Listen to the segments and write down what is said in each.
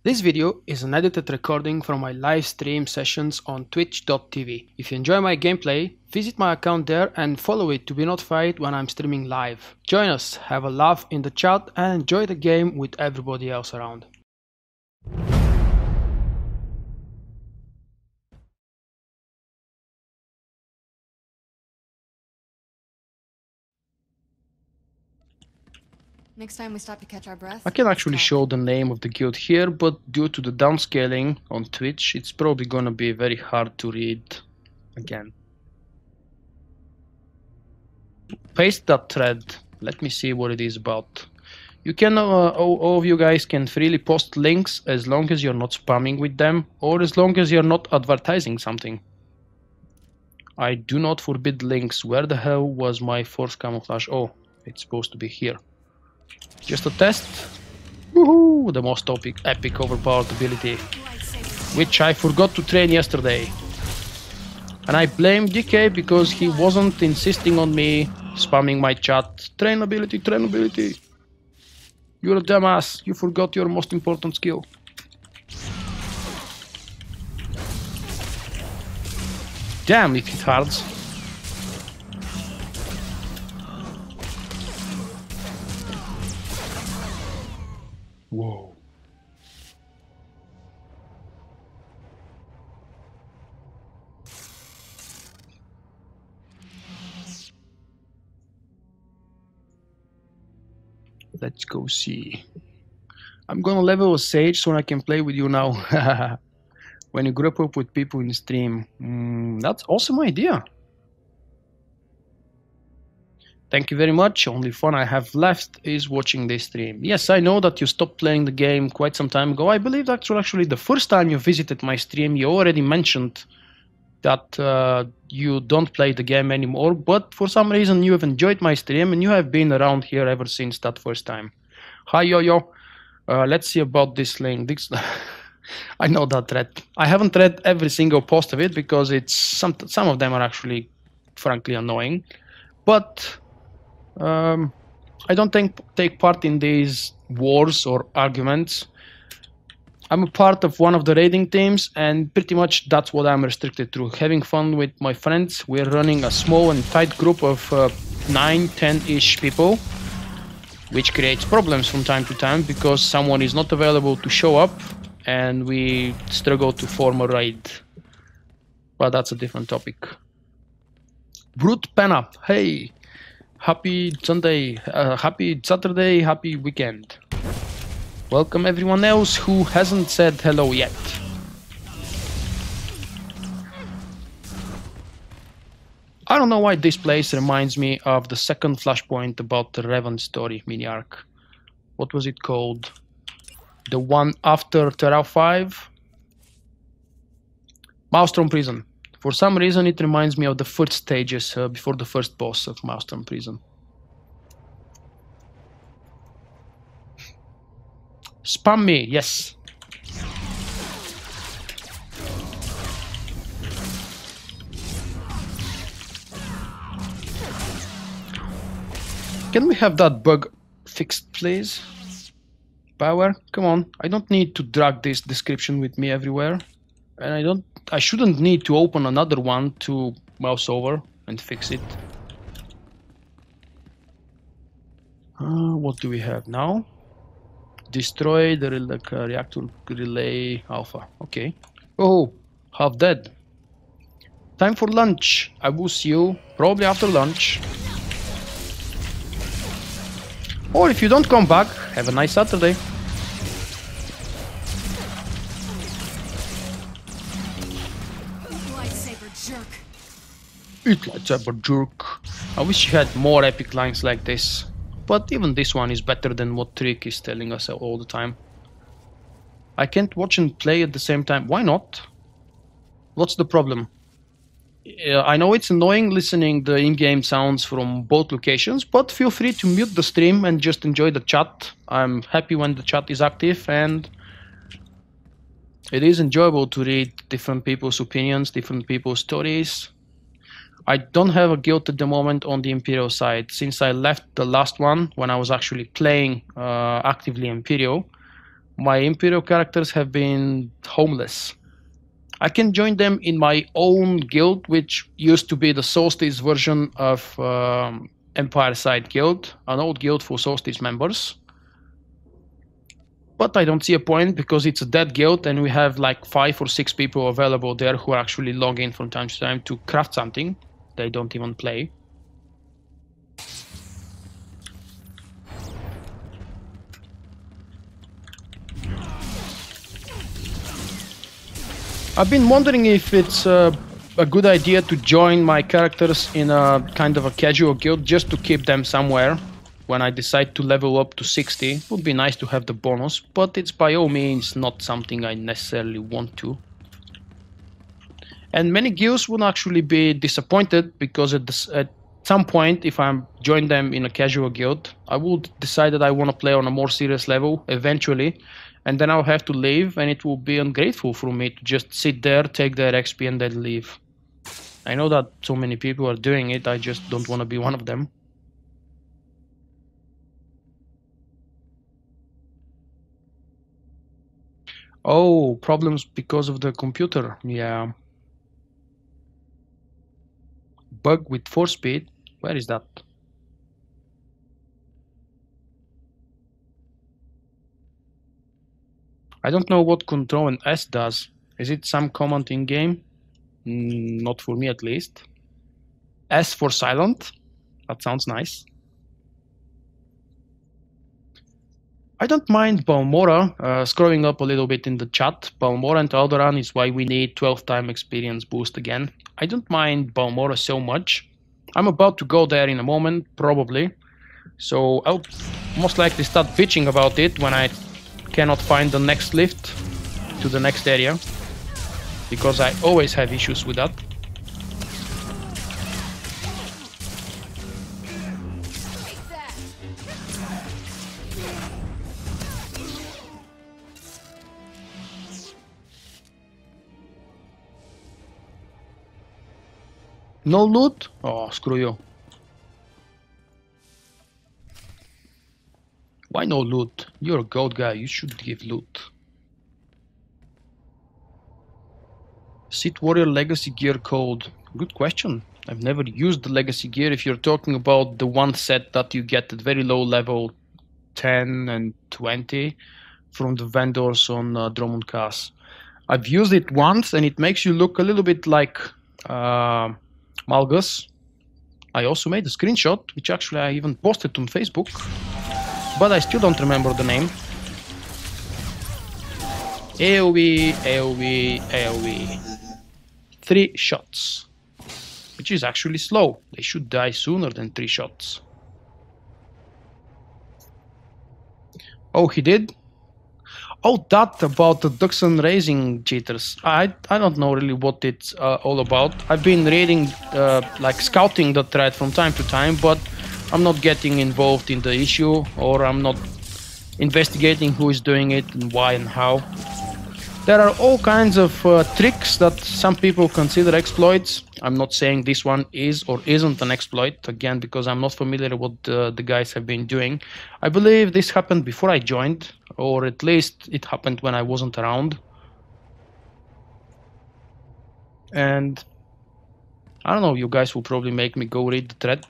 This video is an edited recording from my live stream sessions on twitch.tv. If you enjoy my gameplay, visit my account there and follow it to be notified when I'm streaming live. Join us, have a laugh in the chat and enjoy the game with everybody else around. Next time we stop to catch our breath. I can actually show the name of the guild here, but due to the downscaling on Twitch, it's probably gonna be very hard to read again. Paste that thread. Let me see what it is about. You can, all of you guys can freely post links as long as you're not spamming with them or as long as you're not advertising something. I do not forbid links. Where the hell was my force camouflage? Oh, it's supposed to be here. Just a test. Woohoo! The most epic overpowered ability, which I forgot to train yesterday. And I blame DK because he wasn't insisting on me spamming my chat. Train ability, train ability. You're a dumbass. You forgot your most important skill. Damn, it hit hard. Whoa. Let's go see. I'm gonna level a sage so I can play with you now. When you group up with people in stream. That's awesome idea. Thank you very much. Only fun I have left is watching this stream. Yes, I know that you stopped playing the game quite some time ago. I believe that actually the first time you visited my stream, you already mentioned that you don't play the game anymore, but for some reason you have enjoyed my stream and you have been around here ever since that first time. Hi, Yo-Yo. Let's see about this link. I know that thread. I haven't read every single post of it because it's some of them are actually frankly annoying, but I don't take part in these wars or arguments. I'm a part of one of the raiding teams, and pretty much that's what I'm restricted to. Having fun with my friends. We're running a small and tight group of 9-10-ish people, which creates problems from time to time because someone is not available to show up and we struggle to form a raid. But that's a different topic. Brute Penna, hey! Happy Sunday, happy Saturday, happy weekend. Welcome everyone else who hasn't said hello yet. I don't know why this place reminds me of the second flashpoint about the Revan story mini arc. What was it called? The one after Terra 5? Maelstrom Prison. For some reason it reminds me of the first stages before the first boss of Maelstrom Prison. Spam me, yes. Can we have that bug fixed, please? Power, come on. I don't need to drag this description with me everywhere. And I shouldn't need to open another one to mouse over and fix it. What do we have now? Destroy the reactor relay alpha. Okay. Oh, half dead. Time for lunch. I will see you probably after lunch. Or if you don't come back, have a nice Saturday. Eat lightsaber jerk. I wish you had more epic lines like this. But even this one is better than what Trick is telling us all the time. I can't watch and play at the same time. Why not? What's the problem? I know it's annoying listening the in-game sounds from both locations, but feel free to mute the stream and just enjoy the chat. I'm happy when the chat is active, and it is enjoyable to read different people's opinions, different people's stories. I don't have a guild at the moment on the Imperial side. Since I left the last one, when I was actually playing actively Imperial, my Imperial characters have been homeless. I can join them in my own guild, which used to be the Solstice version of Empire Side Guild, an old guild for Solstice members. But I don't see a point because it's a dead guild and we have like 5 or 6 people available there who actually log in from time to time to craft something. They don't even play. I've been wondering if it's a good idea to join my characters in a kind of a casual guild just to keep them somewhere. When I decide to level up to 60, it would be nice to have the bonus, but it's by all means not something I necessarily want to. And many guilds would actually be disappointed because at some point, if I join them in a casual guild, I would decide that I want to play on a more serious level eventually, and then I'll have to leave, and it will be ungrateful for me to just sit there, take their XP, and then leave. I know that so many people are doing it, I just don't want to be one of them. Oh, problems because of the computer, yeah. Bug with force speed, where is that? I don't know what Control and S does. Is it some command in game? Not for me at least. S for silent, that sounds nice. I don't mind Balmora, scrolling up a little bit in the chat. Balmora and Alderaan is why we need 12-time experience boost again. I don't mind Balmora so much. I'm about to go there in a moment, probably. So I'll most likely start bitching about it when I cannot find the next lift to the next area. Because I always have issues with that. No loot? Oh, screw you. Why no loot? You're a gold guy, you should give loot. Sith Warrior Legacy Gear Code. Good question. I've never used the Legacy Gear if you're talking about the one set that you get at very low level 10 and 20 from the vendors on Drummond Cass. I've used it once and it makes you look a little bit like Malgus. I also made a screenshot, which actually I even posted on Facebook, but I still don't remember the name. AoE, AoE, AoE. 3 shots, which is actually slow. They should die sooner than 3 shots. Oh, he did? Oh, that about the Duxon raising cheaters. I don't know really what it's all about. I've been reading, like scouting the thread from time to time, but I'm not getting involved in the issue, or I'm not investigating who is doing it and why and how. There are all kinds of tricks that some people consider exploits. I'm not saying this one is or isn't an exploit, again, because I'm not familiar with what the guys have been doing. I believe this happened before I joined, or at least it happened when I wasn't around. And I don't know, you guys will probably make me go read the thread.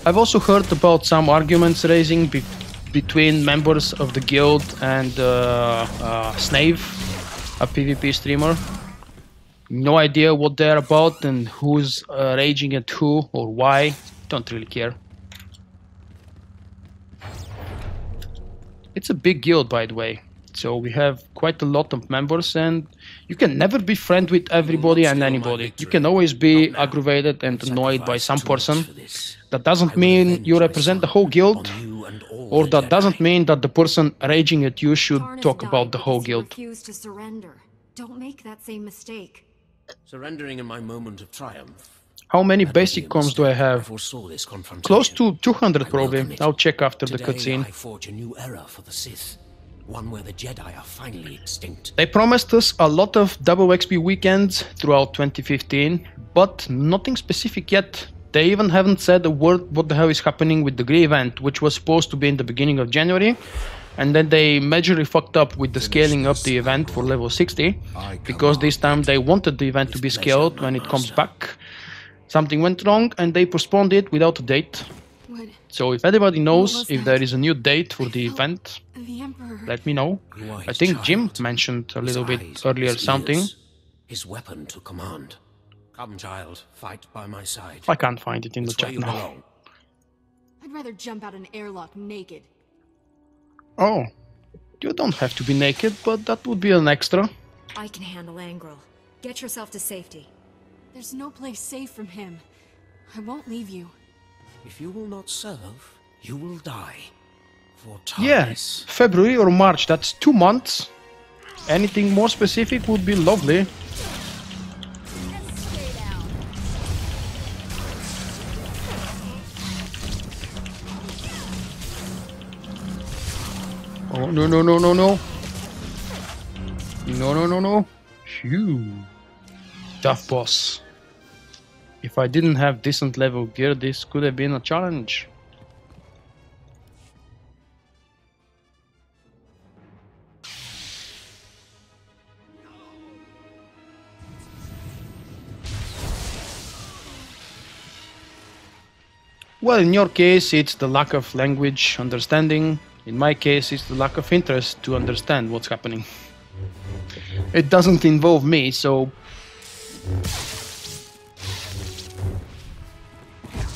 I've also heard about some arguments raising between members of the guild and Snave, a PvP streamer. No idea what they're about and who's raging at who or why. Don't really care. It's a big guild, by the way. So we have quite a lot of members, and you can never be friends with everybody and anybody. You can always be aggravated and annoyed by some person. That doesn't mean you represent the whole guild, or that doesn't mean that the person raging at you should talk about the whole guild. Refuse to surrender. Don't make that same mistake. Surrendering in my moment of triumph. How many basic comms do I have? Close to 200 probably. I'll check after the cutscene. I forge a new era for the Sith. One where the Jedi are finally extinct. They promised us a lot of double XP weekends throughout 2015, but nothing specific yet. They even haven't said a word what the hell is happening with the Grey event, which was supposed to be in the beginning of January. And then they majorly fucked up with the scaling up the event for level 60, because this time they wanted the event to be scaled when it comes back. Something went wrong and they postponed it without a date. So if anybody knows if there is a new date for the event, let me know. I think Jim mentioned a little bit earlier something. His weapon to command. Come, child, fight by my side. I can't find it in the chat now. I'd rather jump out an airlock naked. Oh, you don't have to be naked, but that would be an extra. I can handle Angrel. Get yourself to safety. There's no place safe from him. I won't leave you. If you will not serve, you will die. For time. Yes, February or March, that's 2 months. Anything more specific would be lovely. Oh, no, no, no, no, no. No, no, no, no. Phew. Tough boss. If I didn't have decent level gear, this could have been a challenge. Well, in your case, it's the lack of language understanding. In my case, it's the lack of interest to understand what's happening. It doesn't involve me, so...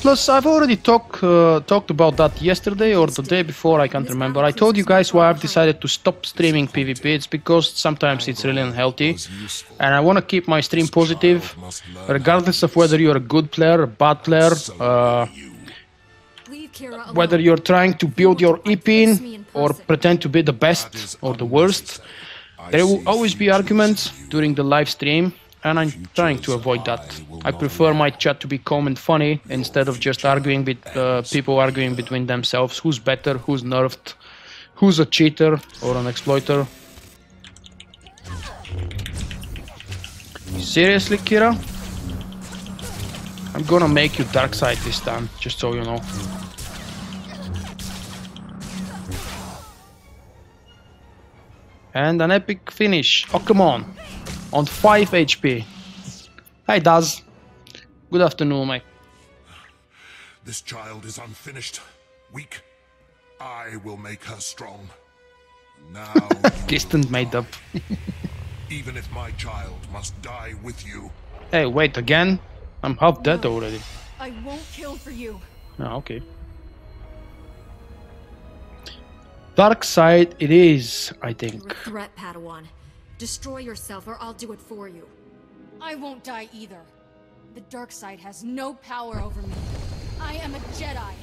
Plus, I've already talked about that yesterday or the day before, I can't remember. I told you guys why I've decided to stop streaming PvP. It's because sometimes it's really unhealthy. And I want to keep my stream positive, regardless of whether you're a good player, a bad player, whether you're trying to build your EP or pretend to be the best or the worst. There will always be arguments during the live stream, and I'm trying to avoid that. I prefer my chat to be calm and funny instead of just arguing with people arguing between themselves who's better, who's nerfed, who's a cheater or an exploiter. Seriously, Kira? I'm gonna make you dark side this time, just so you know. And an epic finish. Oh, come on. On 5 HP. Hi, Daz. Good afternoon, mate. This child is unfinished, weak. I will make her strong. Now, Distant made up. even if my child must die with you. Hey, wait, again? I'm half dead already. I won't kill for you. Oh, okay. Dark side it is, I think. You're a threat, Padawan. Destroy yourself or I'll do it for you. I won't die either. The dark side has no power over me. I am a Jedi.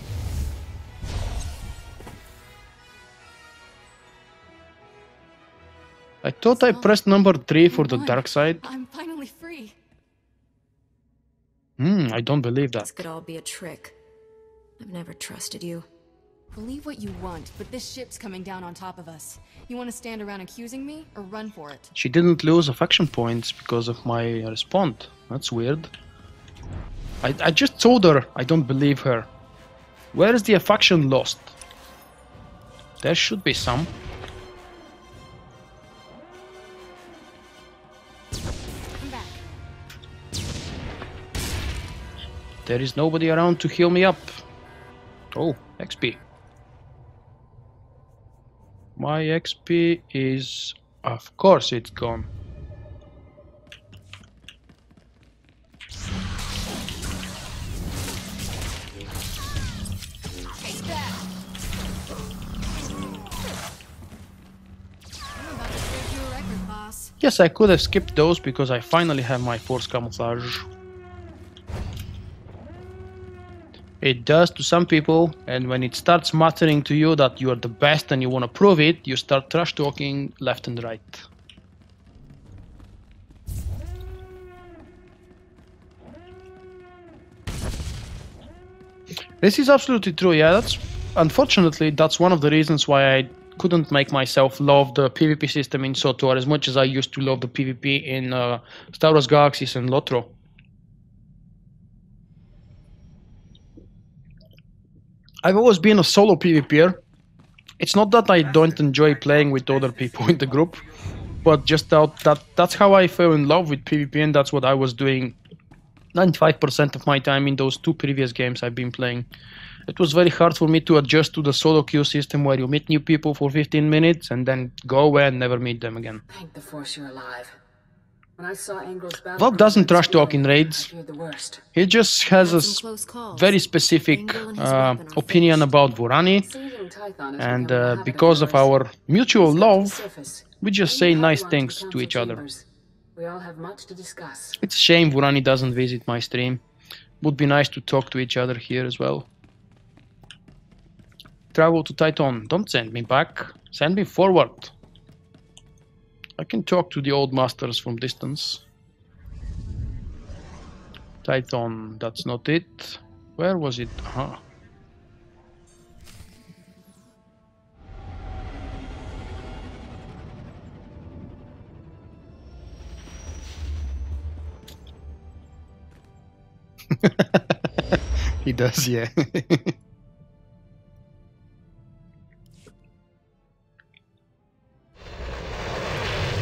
I thought I pressed number 3 for the dark side. I'm finally free. I don't believe that. This could all be a trick. I've never trusted you. Believe what you want, but this ship's coming down on top of us. You want to stand around accusing me, or run for it? She didn't lose affection points because of my response. That's weird. I just told her I don't believe her. Where is the affection lost? There should be some. Come back. There is nobody around to heal me up. Oh, XP. My XP is... of course it's gone. Take that. I'm about to break your record, boss. Yes, I could have skipped those because I finally have my force camouflage. It does to some people, and when it starts mattering to you that you are the best and you want to prove it, you start trash talking left and right. This is absolutely true, yeah, unfortunately that's one of the reasons why I couldn't make myself love the PvP system in SWTOR as much as I used to love the PvP in Star Wars Galaxies and LOTRO. I've always been a solo PvPer. It's not that I don't enjoy playing with other people in the group, but just that's how I fell in love with PvP, and that's what I was doing 95% of my time in those 2 previous games I've been playing. It was very hard for me to adjust to the solo queue system where you meet new people for 15 minutes and then go away and never meet them again. Thank the Force you're alive. When I saw Angrel's battle, Vulkk doesn't trash talk in raids. I feared the worst. He just has a very specific opinion about Vorani, Seizing Tython has and become a habit because of ours. our mutual Step to the love, surface. we just Bring say the nice Padawan things the to each council other. chambers. We all have much to discuss. It's a shame Vorani doesn't visit my stream. Would be nice to talk to each other here as well. Travel to Titan. Don't send me back. Send me forward. I can talk to the old masters from distance. Titan, that's not it. Where was it? Aha. He does, yeah.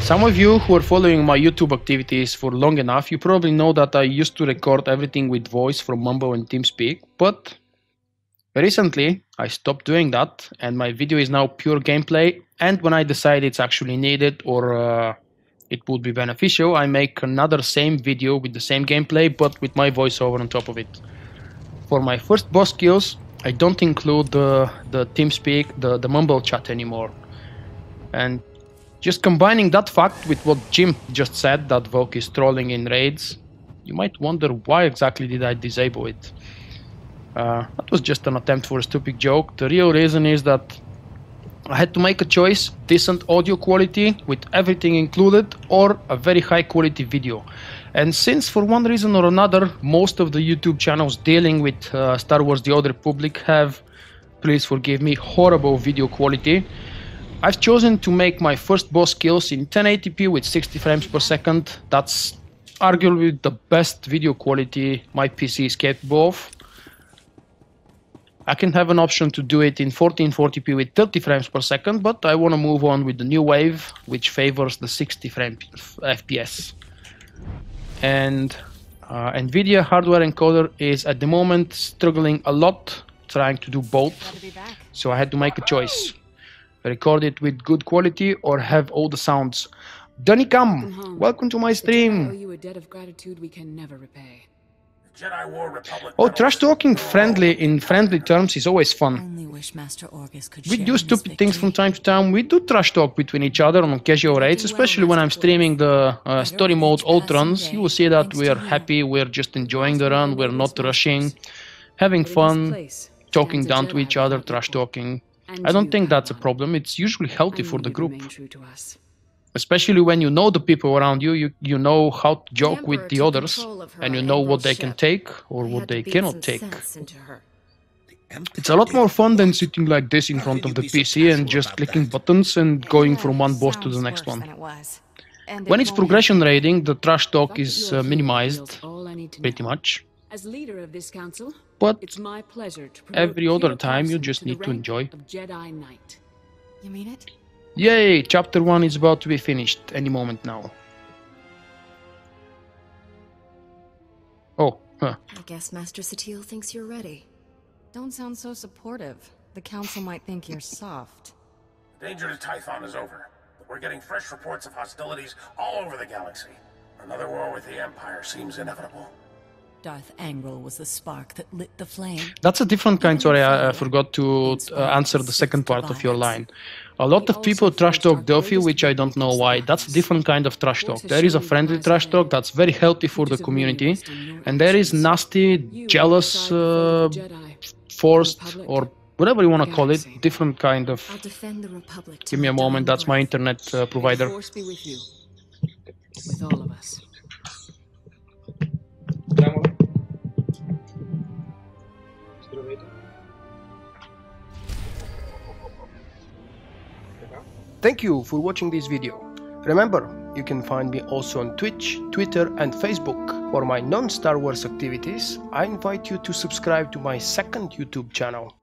Some of you who are following my YouTube activities for long enough, you probably know that I used to record everything with voice from Mumble and TeamSpeak, but recently I stopped doing that and my video is now pure gameplay, and when I decide it's actually needed or it would be beneficial, I make another same video with the same gameplay but with my voiceover on top of it. For my first boss kills, I don't include the TeamSpeak, the Mumble chat anymore. And just combining that fact with what Jim just said, that Vulkk is trolling in raids, you might wonder why exactly did I disable it. That was just an attempt for a stupid joke. The real reason is that I had to make a choice: decent audio quality with everything included, or a very high quality video. And since for one reason or another most of the YouTube channels dealing with Star Wars The Old Republic have, please forgive me, horrible video quality, I've chosen to make my first boss kills in 1080p with 60 frames per second. That's arguably the best video quality my PC is capable of. I can have an option to do it in 1440p with 30 frames per second, but I want to move on with the new wave, which favors the 60 frame FPS. And NVIDIA hardware encoder is at the moment struggling a lot trying to do both, so I had to make a choice. Record it with good quality or have all the sounds. Dunikam, welcome to my I owe stream. you a debt of gratitude we can never repay. Jedi War Republic. Oh, trash talking in friendly terms is always fun. Only wish Master Orgus could We share do in this stupid things from victory. time to time. We do trash talk between each other on casual raids, especially when I'm streaming the story mode alt runs. You will see that we are happy, we're just enjoying the run, we're not rushing, having fun, talking down to each other, trash talking. I don't think that's a problem. It's usually healthy for the group. Especially when you know the people around you, you know how to joke with the others, and you know what they can take or what they cannot take. It's a lot more fun than sitting like this in front of the PC and just clicking buttons and going from one boss to the next one. When it's progression raiding, the trash talk is minimized, pretty much. As leader of this council, But it's my pleasure to every promote other Peter time you Carson just to the need to rank enjoy. of Jedi Knight. You mean it? Yay! Chapter 1 is about to be finished any moment now. Oh, huh. I guess Master Satele thinks you're ready. Don't sound so supportive. The council might think you're soft. The danger to Tython is over, but we're getting fresh reports of hostilities all over the galaxy. Another war with the Empire seems inevitable. Darth Angrel was the spark that lit the flame. That's a different kind. Sorry, I forgot to answer the second part of your line. A lot of people trash talk Delphi, which I don't know why. That's a different kind of trash talk. There is a friendly trash talk that's very healthy for the community, and there is nasty, jealous, forced, or whatever you want to call it, different kind of... I'll defend the Republic. Give me a moment, that's my internet provider. The Force be with you. With all of us. Thank you for watching this video. Remember, you can find me also on Twitch, Twitter and Facebook. For my non-Star Wars activities, I invite you to subscribe to my second YouTube channel.